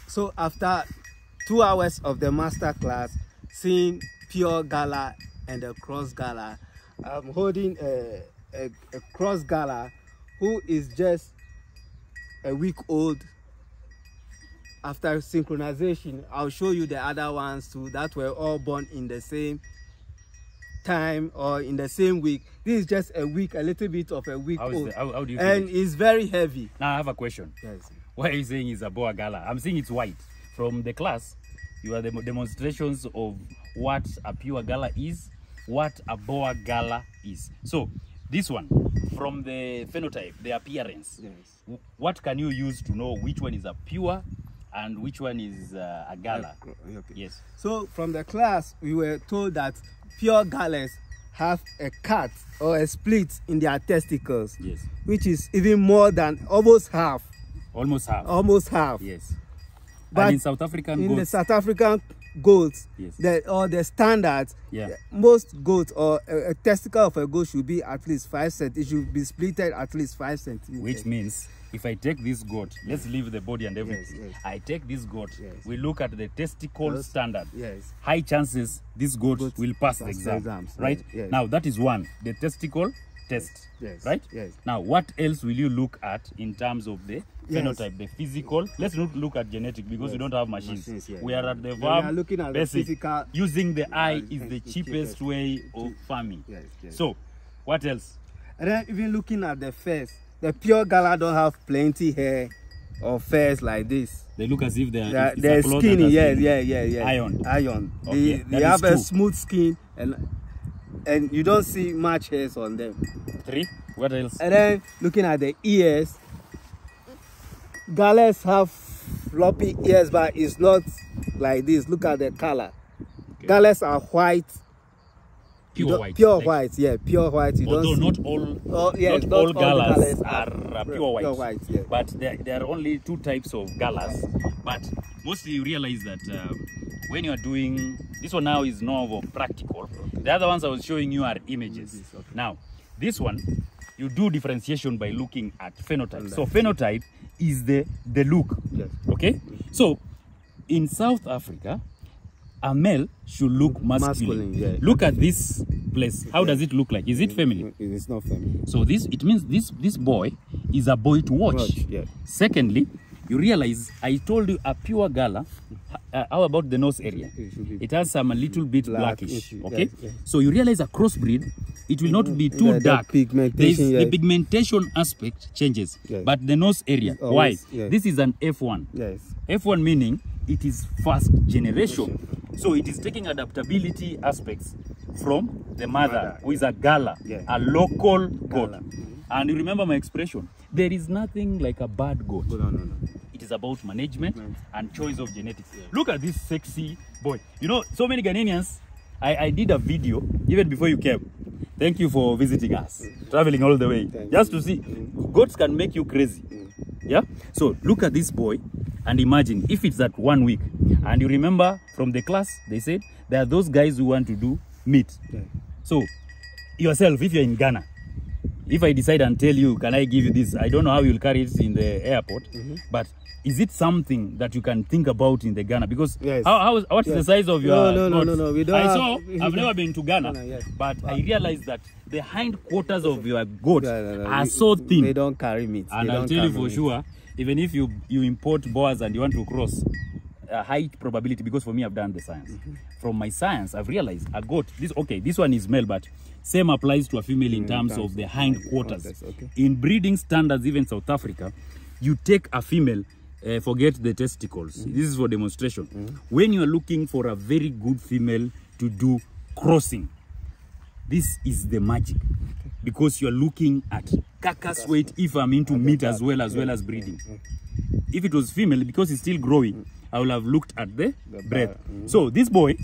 So after 2 hours of the master class, seeing pure Galla and a cross Galla, I'm holding a cross Galla who is just a week old. After synchronization, I'll show you the other ones too that were all born in the same time or in the same week. This is just a week, a little bit of a week old. How do you and it's very heavy. Now I have a question. Yes. Why are you saying it's a BoerGalla? I'm saying it's white. From the class, you are the demonstrations of what a pure Galla is, what a BoerGalla is. So this one, from the phenotype, the appearance, yes, what can you use to know which one is a pure and which one is a Galla? Okay. Yes. So from the class, we were told that pure Gallas have a cut or a split in their testicles. Yes. Which Which is even more than almost half. almost half. Almost half. Yes. But and in South African in goats, the South African goats, yes, the standards, yeah, most goats or a testicle of a goat should be at least 5 centimeters. It should be splitted at least 5 centimeters. which means if I take this goat, let's leave the body and everything. Yes, yes. I take this goat, yes, we look at the testicle standard. Yes. High chances this goat will pass the exams, right? Yes, yes. Now that is one, the testicle test, yes, right? Yes. Now what else will you look at in terms of the Yes. phenotype, the physical? Let's not look at genetic because Yes. we don't have machines. Yeah. We are at the We are farm, looking at basic. the physical. Using the eye is the cheapest way of farming. Yes, yes. So what else? And then even looking at the face, the pure Galla don't have plenty hair or furs like this. They look as if They're it's skinny, yeah. Iron. Okay, that they is have a two. smooth skin and you don't see much hairs on them. 3. What else? And then looking at the ears, Gallas have floppy ears, but it's not like this. Look at the color. Okay. Gallas are white. Pure white. Pure white, yeah, pure white. You Although don't see, not all, not all Gallas Gallas are pure white. Pure white, yeah. But there are only 2 types of Gallas. But mostly you realize that when you are doing this one now is more of a practical. Okay. The other ones I was showing you are images. Okay. Now this one you do differentiation by looking at phenotype. So phenotype is the look. Yes. Okay. So in South Africa, a male should look masculine. Yeah. Look at this place. How does it look like? Is it feminine? It's not feminine. So it means this boy is a boy to watch. Yeah. Secondly, you realize I told you a pure Galla. How about the nose area? It has some a little bit blackish. Okay. Yes. So you realize a crossbreed, it will not be too dark. The pigmentation aspect changes, yes, but the nose area. Always, why? Yes. This is an F1. Yes. F1 meaning it is first generation. So it is taking adaptability aspects from the mother, who is a Galla, a local goat. And you remember my expression, there is nothing like a bad goat. No. It is about management and choice of genetics. Look at this sexy boy. You know, so many Ghanaians, I did a video even before you came. Thank you for visiting us, traveling all the way, just to see. Goats can make you crazy. Yeah? So look at this boy and imagine if it's at 1 week. And you remember from the class, they said, there are those guys who want to do meat. So yourself, if you're in Ghana, if I decide and tell you, can I give you this? I don't know how you'll carry it in the airport, but is it something that you can think about in the Ghana? Because what is the size of your No. We don't I've never been to Ghana, but I realized that the hindquarters of your goat are so thin. They don't carry meat. And I'll tell you for sure, even if you import boas and you want to cross, a high probability, because for me I've done the science. From my science, I've realized a goat, this one is male, but same applies to a female in terms of the hindquarters. In breeding standards, even South Africa, you take a female, forget the testicles. This is for demonstration. When you are looking for a very good female to do crossing, this is the magic, because you are looking at carcass weight if I'm into meat as well as breeding. If it was female, because it's still growing, I will have looked at the breath. So this boy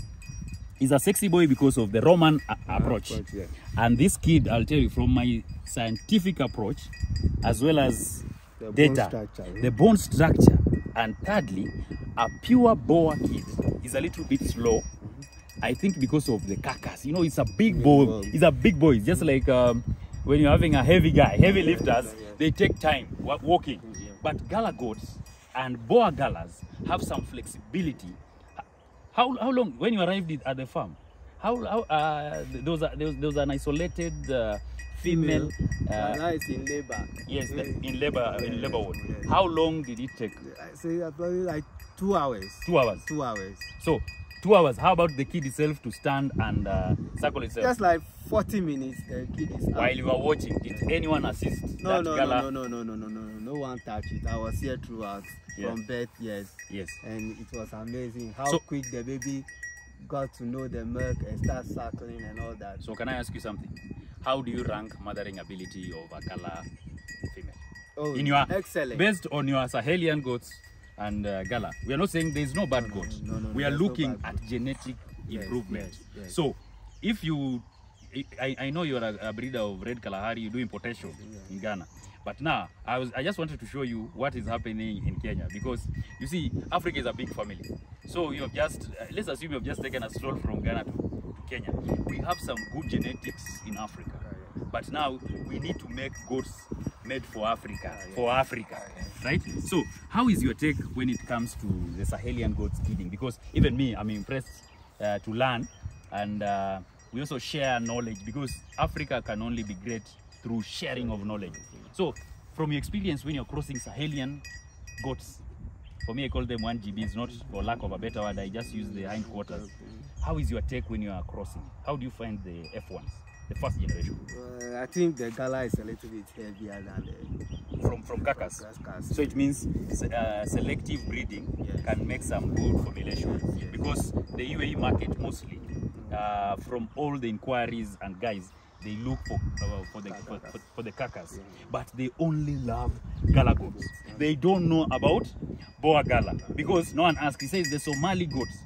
is a sexy boy because of the Roman approach. And this kid, I'll tell you, from my scientific approach, as well as the bone structure, and thirdly, a pure Boer kid is a little bit slow. I think because of the carcass. You know, it's a big boy. It's a big boy. It's just like when you're having a heavy guy, heavy lifters, they take time walking. But Galla goats And BoerGallas have some flexibility. How long, when you arrived at the farm, there was an isolated female. Now it's in labor. Yes, in labor ward. How long did it take? I say probably like 2 hours. 2 hours. 2 hours. So 2 hours. How about the kid itself to stand and circle itself? Just like 40 minutes. The kid is while you were watching, did anyone assist? No, no one touched it. I was here throughout from birth. Yes. And it was amazing how quick the baby got to know the milk and start suckling and all that. So can I ask you something? How do you rank mothering ability of a Galla female? Oh, in your excellent. Based on your Sahelian goats and Galla, we are not saying there is no bad goat. We are looking at genetic improvement. Yes. So if you, I know you are a breeder of red Kalahari, you do importation in Ghana. But now, I just wanted to show you what is happening in Kenya, because you see, Africa is a big family. So you have just, let's assume you have just taken a stroll from Ghana to Kenya. We have some good genetics in Africa, but now we need to make goats made for Africa, right? So how is your take when it comes to the Sahelian goats breeding? Because even me, I'm impressed to learn, and we also share knowledge, because Africa can only be great through sharing of knowledge. So from your experience when you're crossing Sahelian goats, for me I call them 1GB, it's not for lack of a better word, I just use the hindquarters. How is your take when you are crossing? How do you find the F1s, the first generation? I think the Galla is a little bit heavier than the from Kakas. So it means selective breeding can make some good formulations, because the UAE market mostly, from all the inquiries and guys, they look for the Kakas, but they only love Galla goats. They don't know about BoerGalla, because no one asks. He says the Somali goats,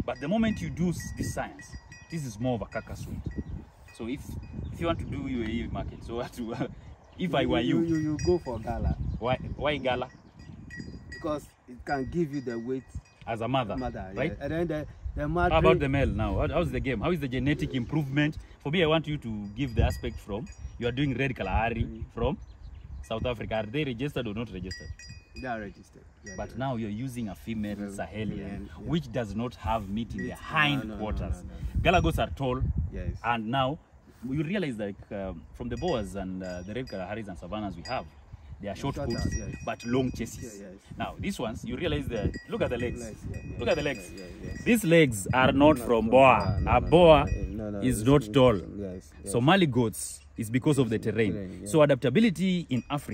but the moment you do this science, this is more of a Kakas breed. So if you want to do UAE market, so if I were you go for Galla. Why Galla? Because it can give you the weight as a mother, right? And then the mother. How about the male now? How's the game? How is the genetic improvement? For me, I want you to give the aspect from, you are doing red Kalahari from South Africa. Are they registered or not registered? They are registered. But now you're using a female Sahelian, which does not have meat in the hindquarters. Galla goats are tall, and now you realize that from the Boers and the red Kalaharis and Savannas we have, they are short hooves, but long chassis. Now, these ones, you realize that, look at the legs. Look at the legs. These legs are not from Boer. A Boer is not tall. Somali goats is because of the terrain. So adaptability in Africa